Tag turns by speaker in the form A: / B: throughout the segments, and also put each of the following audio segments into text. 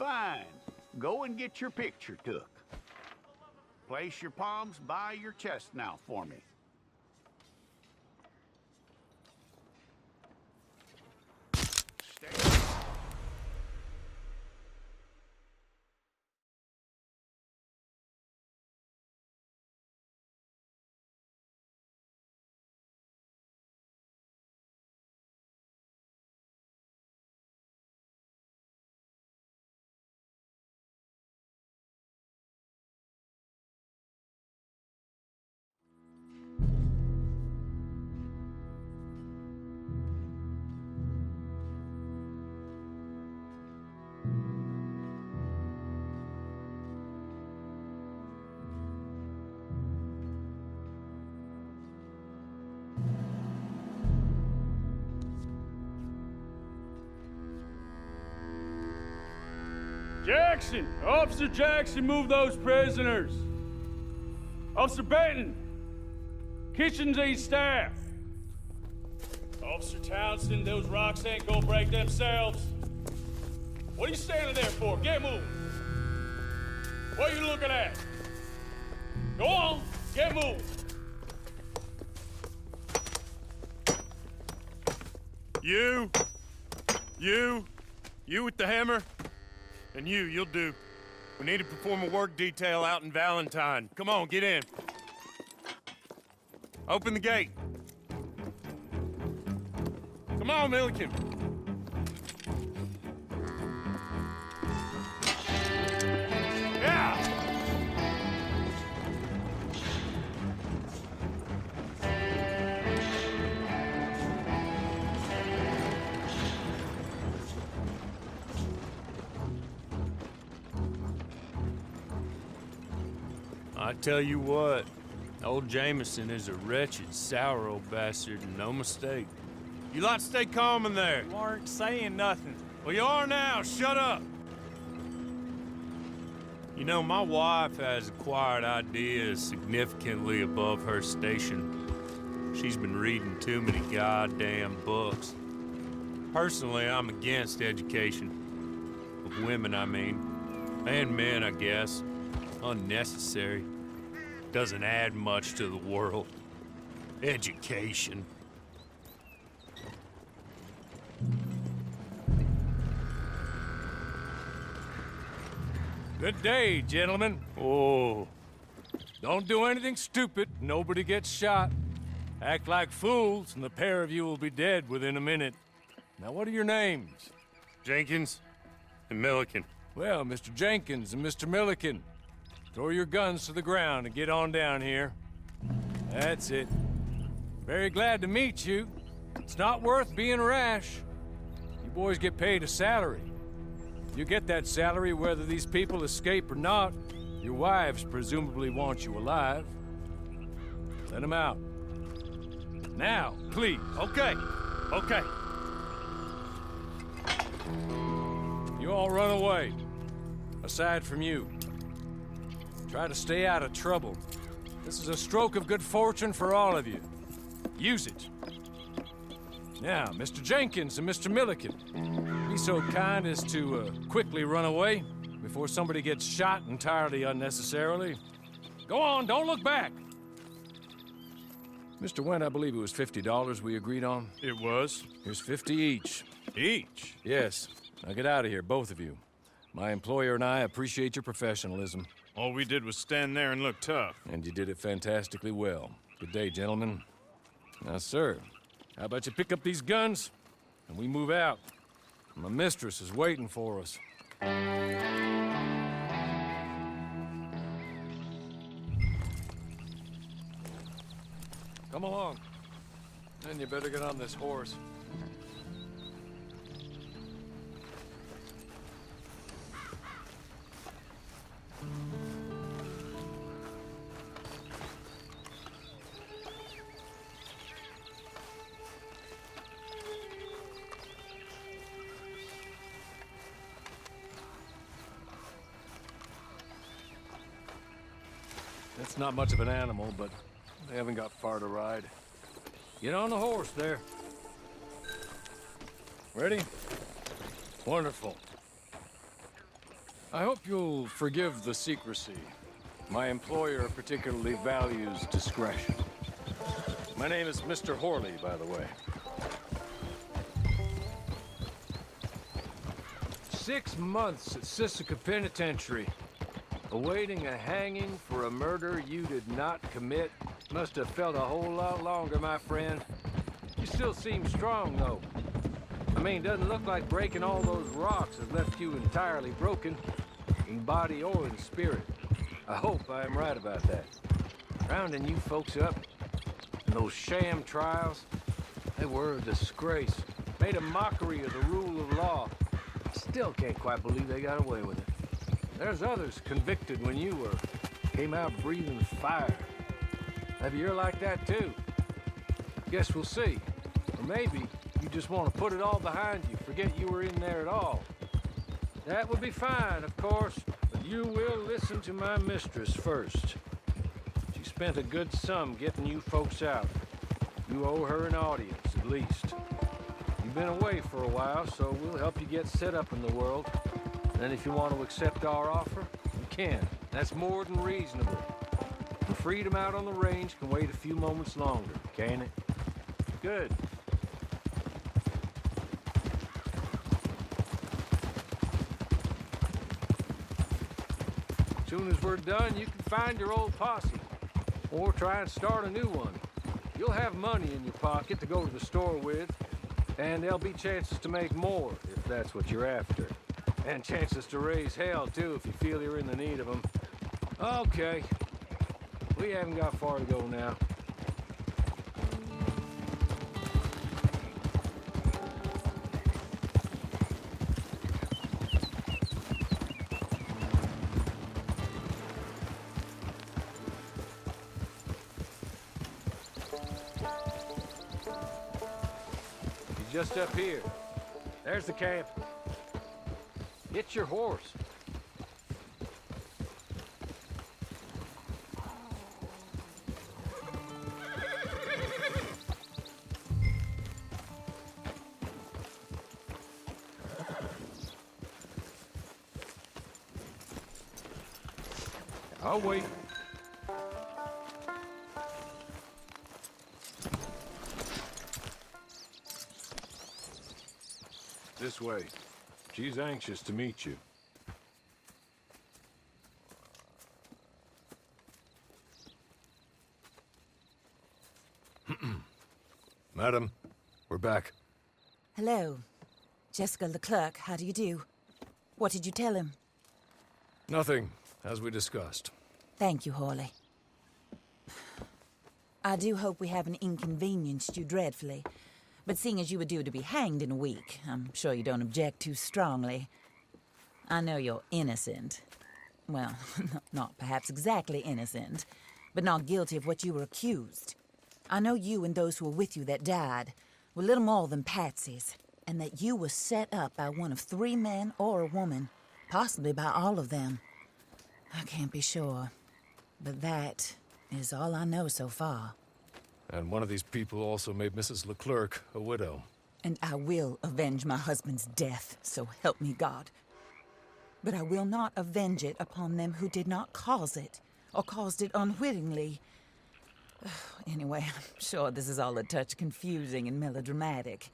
A: fine. Go and get your picture took. Place your palms by your chest now for me. Stay.
B: Jackson! Officer Jackson, move those prisoners! Officer Benton! Kitchens ain't staff! Officer Townsend, those rocks ain't gonna break themselves. What are you standing there for? Get moving! What are you looking at? Go on, get moving!
C: You with the hammer? And you'll do. We need to perform a work detail out in Valentine. Come on, get in. Open the gate. Come on, Milliken. Yeah! I tell you what, old Jameson is a wretched, sour old bastard, and no mistake. You lot stay calm in there.
D: You aren't saying nothing.
C: Well, you are now. Shut up. You know, my wife has acquired ideas significantly above her station. She's been reading too many goddamn books. Personally, I'm against education. Of women, I mean. And men, I guess. Unnecessary. Doesn't add much to the world. Education.
D: Good day, gentlemen.
C: Oh.
D: Don't do anything stupid. Nobody gets shot. Act like fools, and the pair of you will be dead within a minute. Now, what are your names?
C: Jenkins and Milliken.
D: Well, Mr. Jenkins and Mr. Milliken, throw your guns to the ground and get on down here. That's it. Very glad to meet you. It's not worth being rash. You boys get paid a salary. You get that salary whether these people escape or not. Your wives presumably want you alive. Let them out. Now, please.
C: Okay.
D: You all run away. Aside from you. Try to stay out of trouble. This is a stroke of good fortune for all of you. Use it. Now, Mr. Jenkins and Mr. Milliken, be so kind as to quickly run away before somebody gets shot entirely unnecessarily. Go on, don't look back. Mr. Wendt, I believe it was $50 we agreed on.
C: It was.
D: Here's 50 each.
C: Each?
D: Yes. Now get out of here, both of you. My employer and I appreciate your professionalism.
C: All we did was stand there and look tough.
D: And you did it fantastically well. Good day, gentlemen. Now, sir, how about you pick up these guns and we move out? My mistress is waiting for us. Come along. Then you better get on this horse. It's not much of an animal, but they haven't got far to ride. Get on the horse there. Ready? Wonderful. I hope you'll forgive the secrecy. My employer particularly values discretion. My name is Mr. Horley, by the way. 6 months at Sisika Penitentiary, awaiting a hanging for a murder you did not commit. Must have felt a whole lot longer, my friend. You still seem strong, though. I mean, doesn't look like breaking all those rocks has left you entirely broken, in body or in spirit. I hope I am right about that. Rounding you folks up, and those sham trials, they were a disgrace. Made a mockery of the rule of law. I still can't quite believe they got away with it. There's others convicted when you were. Came out breathing fire. Maybe you're like that too. Guess we'll see. Or maybe you just want to put it all behind you, forget you were in there at all. That would be fine, of course, but you will listen to my mistress first. She spent a good sum getting you folks out. You owe her an audience, at least. You've been away for a while, so we'll help you get set up in the world. Then if you want to accept our offer, you can. That's more than reasonable. The freedom out on the range can wait a few moments longer, can't it? Good. As soon as we're done, you can find your old posse. Or try and start a new one. You'll have money in your pocket to go to the store with, and there'll be chances to make more, if that's what you're after. And chances to raise hell, too, if you feel you're in the need of them. Okay. We haven't got far to go now. You're just up here. There's the camp. Get your horse. I'll wait. This way. She's anxious to meet you. Madam, we're back.
E: Hello. Jessica Leclerc, how do you do? What did you tell him?
D: Nothing, as we discussed.
E: Thank you, Hawley. I do hope we haven't inconvenienced you dreadfully. But seeing as you were due to be hanged in a week, I'm sure you don't object too strongly. I know you're innocent. Well, not perhaps exactly innocent, but not guilty of what you were accused. I know you and those who were with you that died were little more than patsies, and that you were set up by one of 3 men or a woman, possibly by all of them. I can't be sure, but that is all I know so far.
D: And one of these people also made Mrs. Leclerc a widow.
E: And I will avenge my husband's death, so help me God. But I will not avenge it upon them who did not cause it, or caused it unwittingly. Anyway, I'm sure this is all a touch confusing and melodramatic.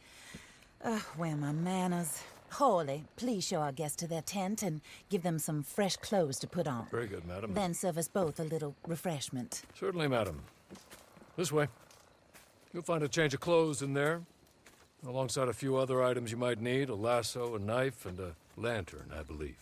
E: Where are my manners? Hawley, please show our guests to their tent and give them some fresh clothes to put on.
D: Very good, madam.
E: Then serve us both a little refreshment.
D: Certainly, madam. This way. You'll find a change of clothes in there, alongside a few other items you might need, a lasso, a knife, and a lantern, I believe.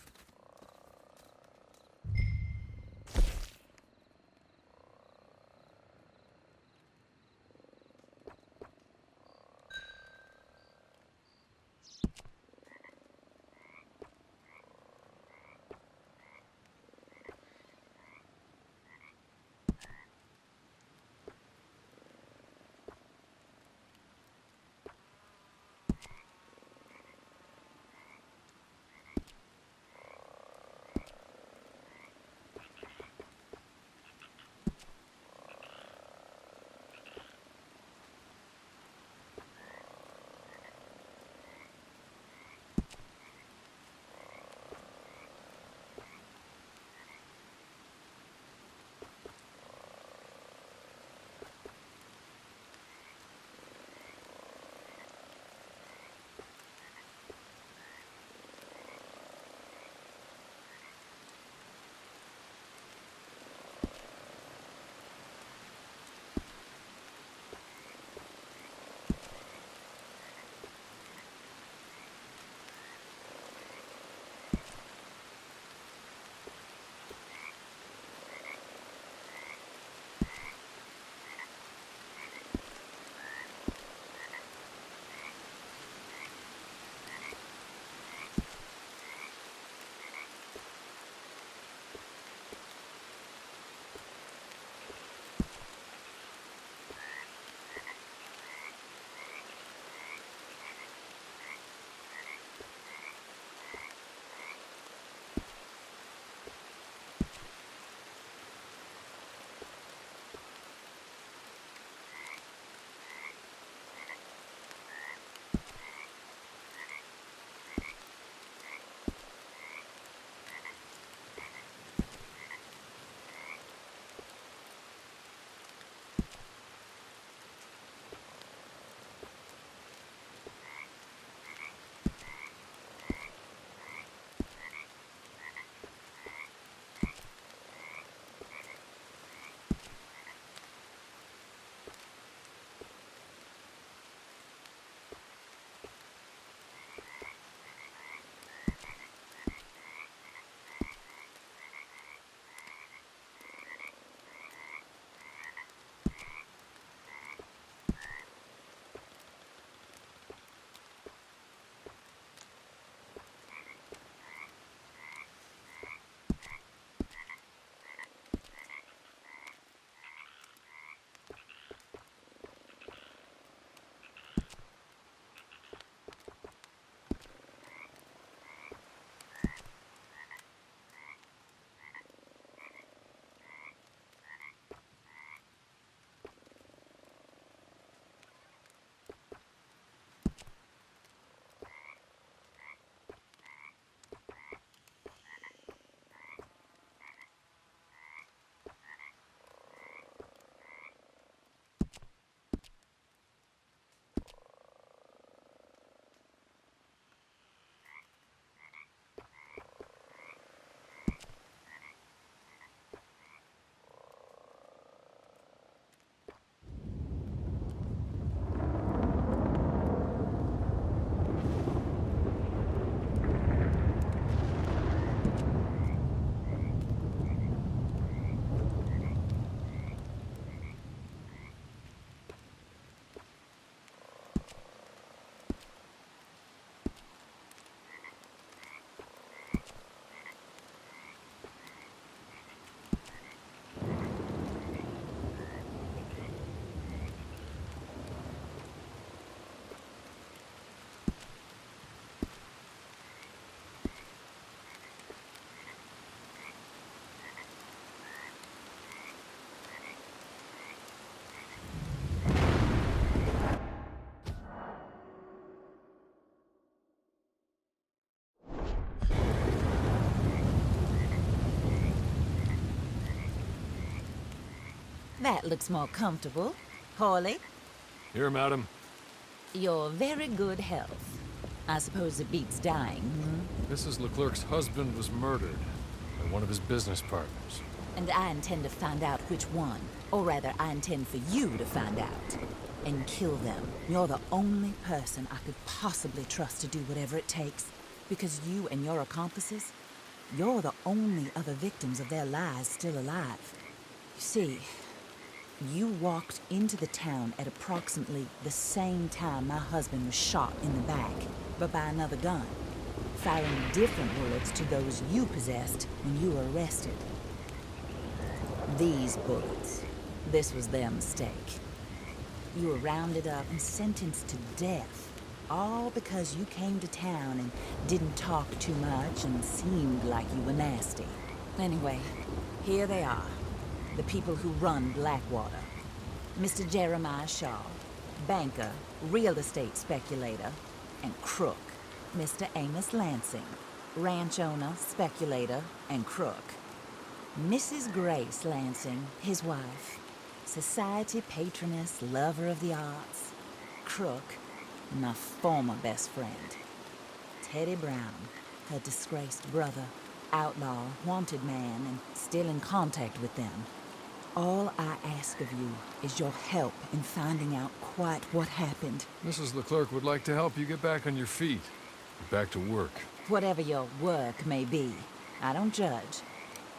E: That looks more comfortable. Hawley,
D: Here, madam.
E: your very good health. I suppose it beats dying, hmm?
D: Mrs. Leclerc's husband was murdered by one of his business partners.
E: And I intend to find out which one. Or rather, I intend for you to find out. And kill them. You're the only person I could possibly trust to do whatever it takes. Because you and your accomplices, you're the only other victims of their lies still alive. You see, you walked into the town at approximately the same time my husband was shot in the back, but by another gun, firing different bullets to those you possessed when you were arrested. These bullets, this was their mistake. You were rounded up and sentenced to death, all because you came to town and didn't talk too much and seemed like you were nasty. Anyway, here they are, the people who run Blackwater. Mr. Jeremiah Shaw, banker, real estate speculator, and crook. Mr. Amos Lansing, ranch owner, speculator, and crook. Mrs. Grace Lansing, his wife, society patroness, lover of the arts, crook, and my former best friend. Teddy Brown, her disgraced brother, outlaw, wanted man, and still in contact with them. All I ask of you is your help in finding out quite what happened.
D: Mrs. Leclerc would like to help you get back on your feet. Get back to work.
E: Whatever your work may be, I don't judge.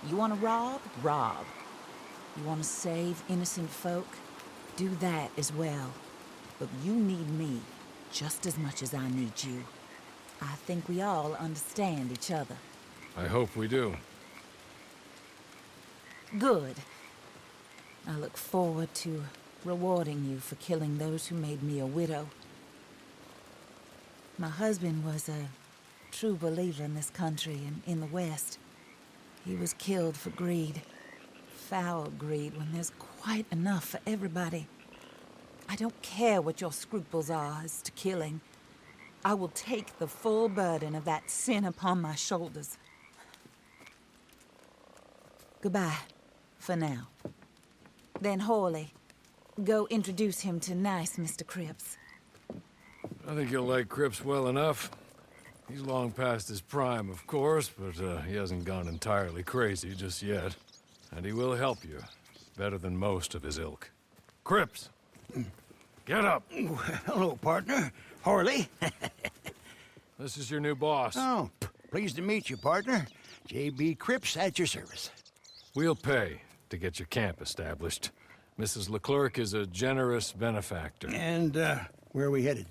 E: You want to rob? Rob. You want to save innocent folk? Do that as well. But you need me just as much as I need you. I think we all understand each other.
D: I hope we do.
E: Good. I look forward to rewarding you for killing those who made me a widow. My husband was a true believer in this country and in the West. He was killed for greed. Foul greed when there's quite enough for everybody. I don't care what your scruples are as to killing. I will take the full burden of that sin upon my shoulders. Goodbye, for now. Then Hawley, go introduce him to nice Mr. Cripps.
D: I think you'll like Cripps well enough. He's long past his prime, of course, but he hasn't gone entirely crazy just yet. And he will help you, better than most of his ilk. Cripps! Get up!
F: Hello, partner. Harley.
D: This is your new boss.
F: Oh, pleased to meet you, partner. J.B. Cripps at your service.
D: We'll pay to get your camp established. Mrs. Leclerc is a generous benefactor.
F: And, where are we headed?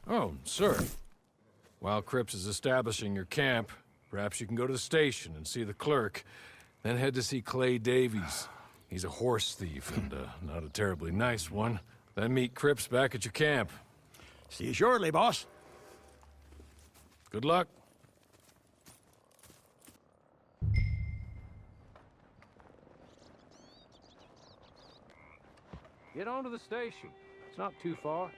D: Oh, sir. While Cripps is establishing your camp, perhaps you can go to the station and see the clerk, then head to see Clay Davies. He's a horse thief, and not a terribly nice one. Then meet Cripps back at your camp.
F: See you shortly, boss.
D: Good luck. Get on to the station. It's not too far.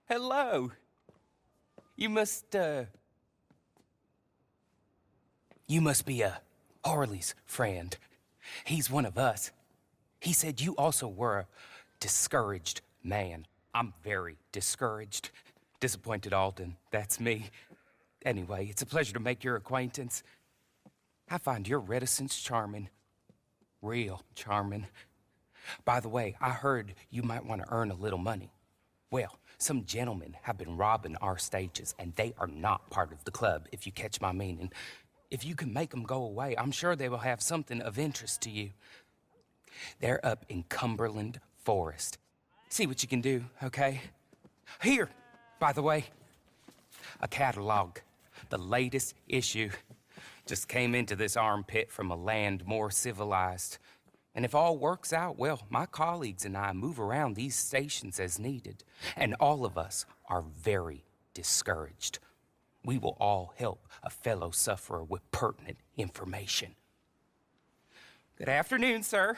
G: Hello. You must be Harley's friend. He's one of us. He said you also were a discouraged man. I'm very discouraged. Disappointed Alden, that's me. Anyway, it's a pleasure to make your acquaintance. I find your reticence charming. Real charming. By the way, I heard you might want to earn a little money. Well, some gentlemen have been robbing our stages, and they are not part of the club, if you catch my meaning. If you can make them go away, I'm sure they will have something of interest to you. They're up in Cumberland Forest. See what you can do, okay? Here, by the way, a catalog. The latest issue. Just came into this armpit from a land more civilized. And if all works out, well, my colleagues and I move around these stations as needed. And all of us are very discouraged. We will all help a fellow sufferer with pertinent information. Good afternoon, sir.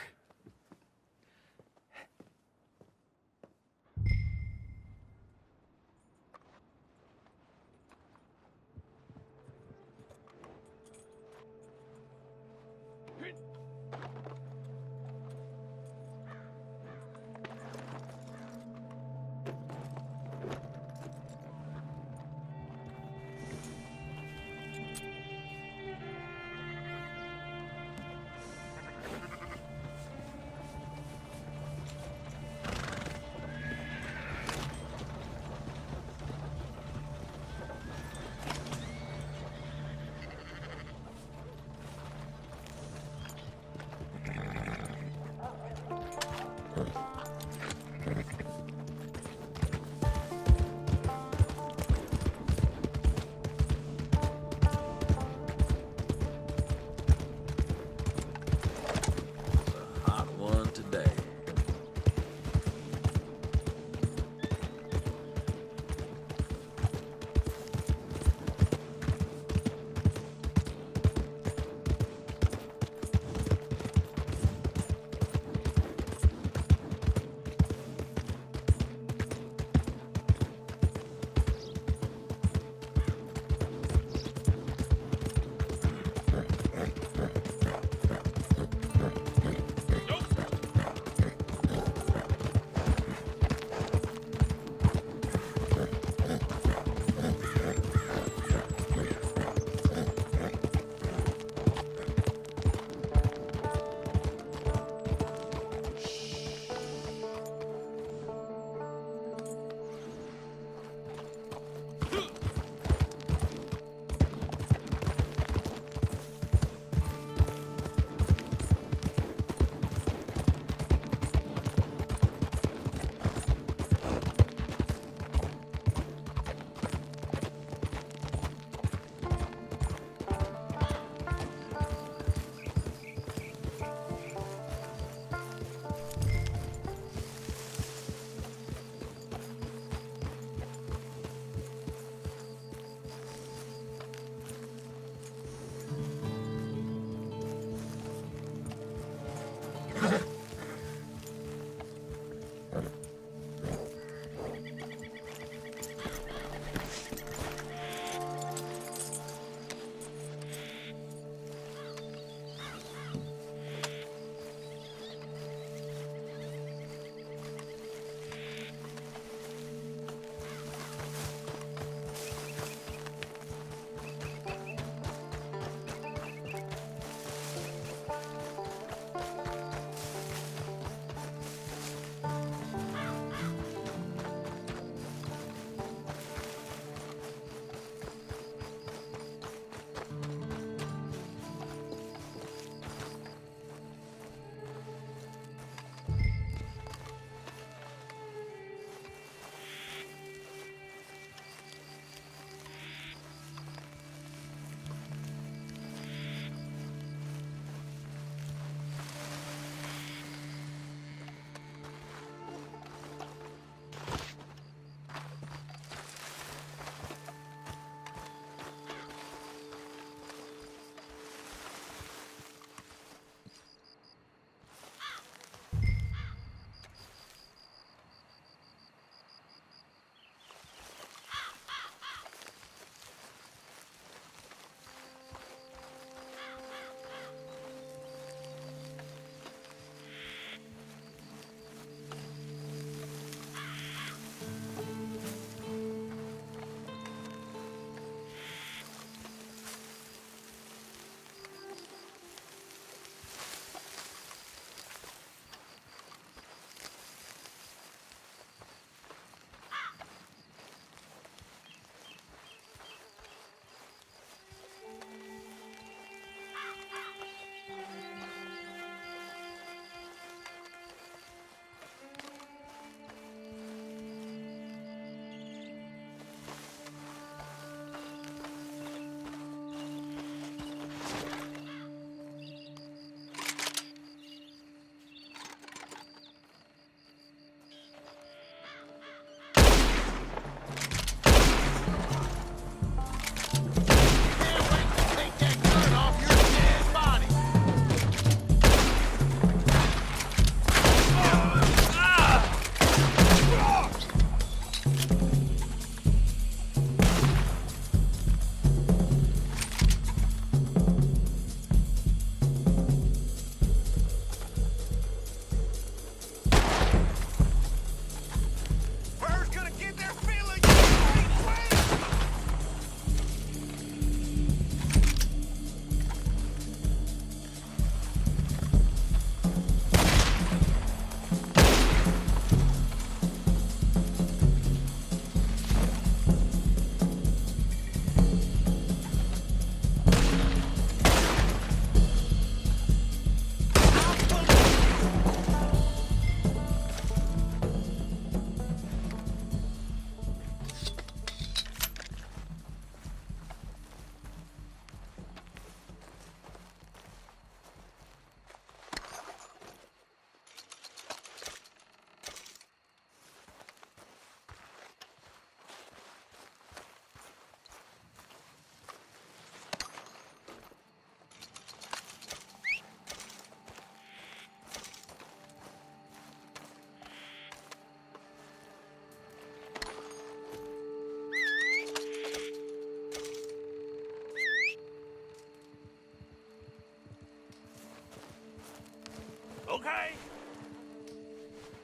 H: Okay.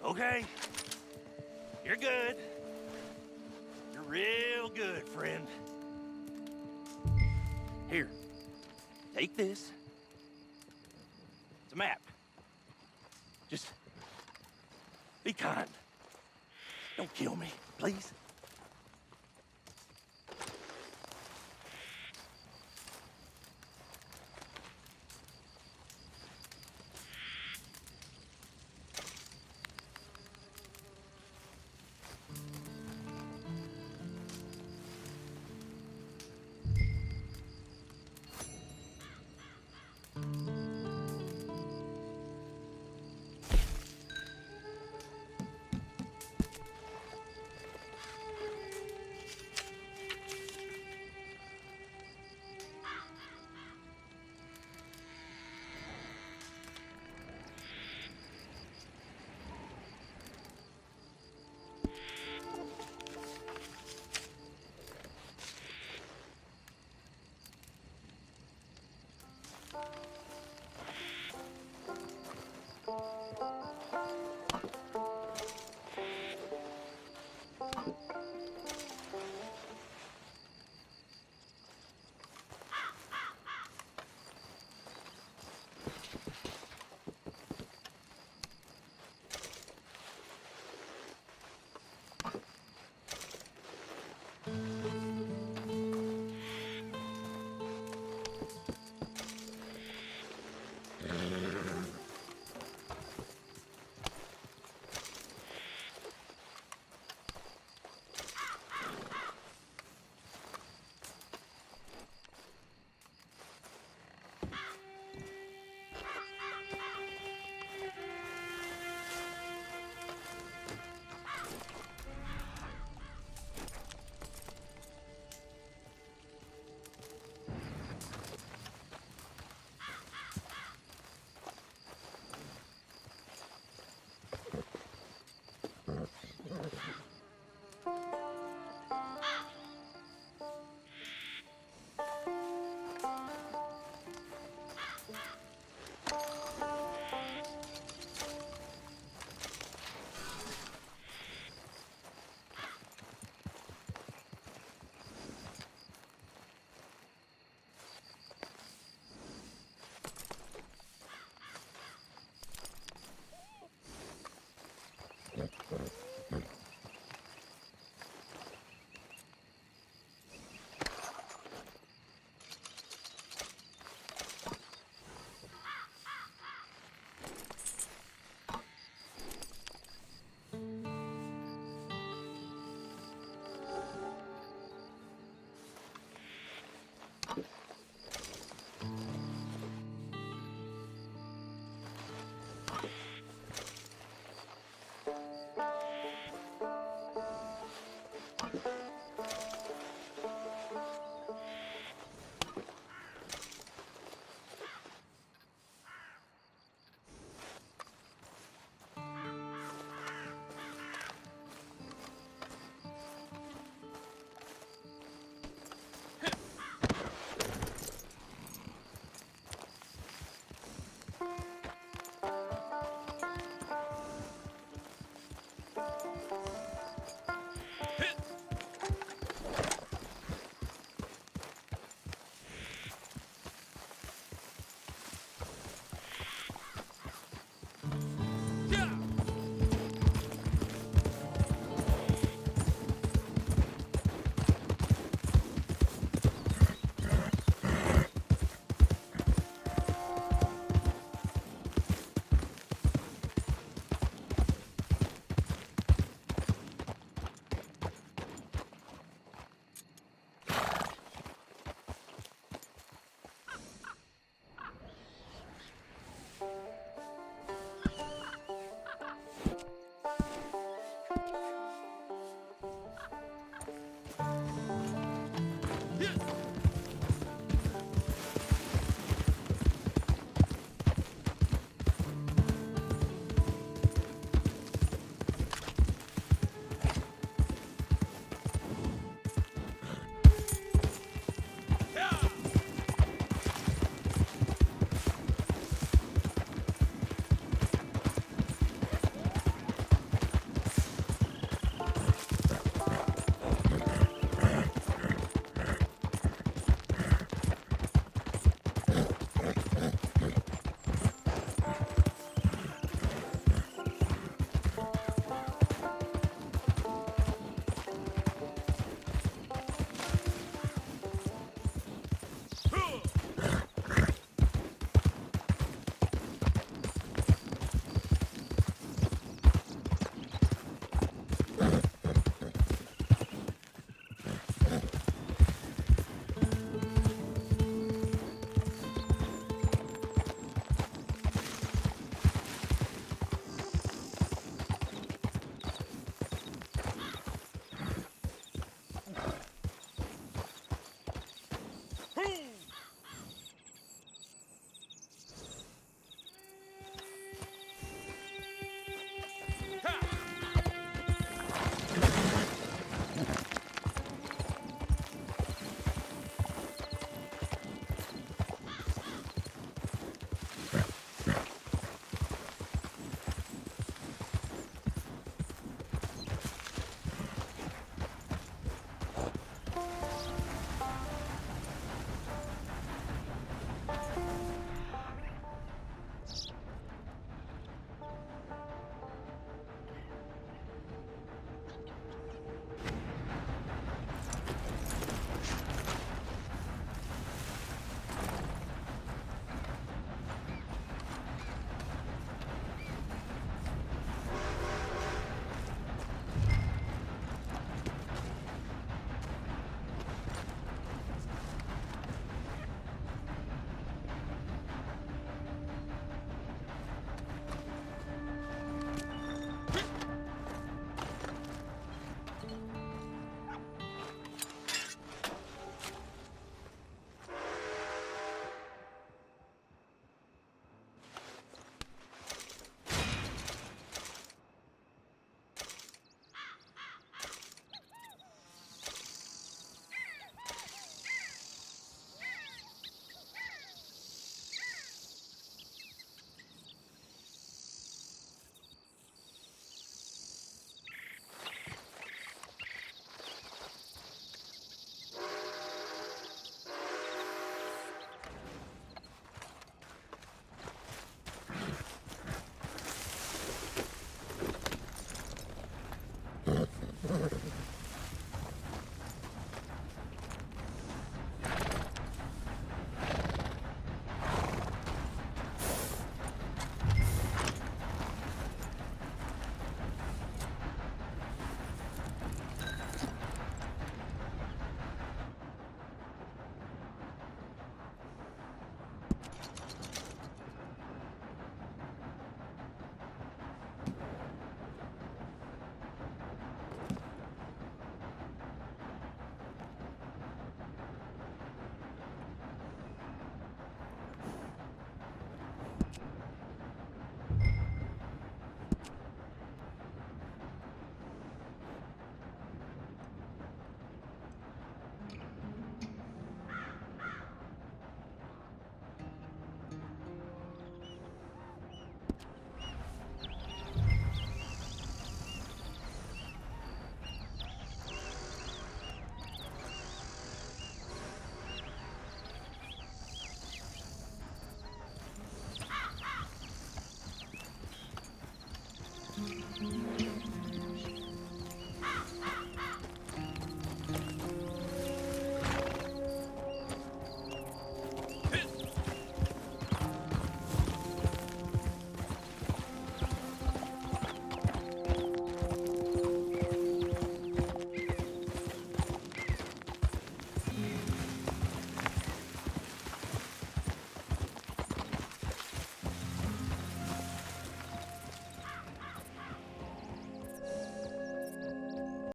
H: Okay. You're good. You're real good, friend. Here, take this. It's a map. Just be kind. Don't kill me, please.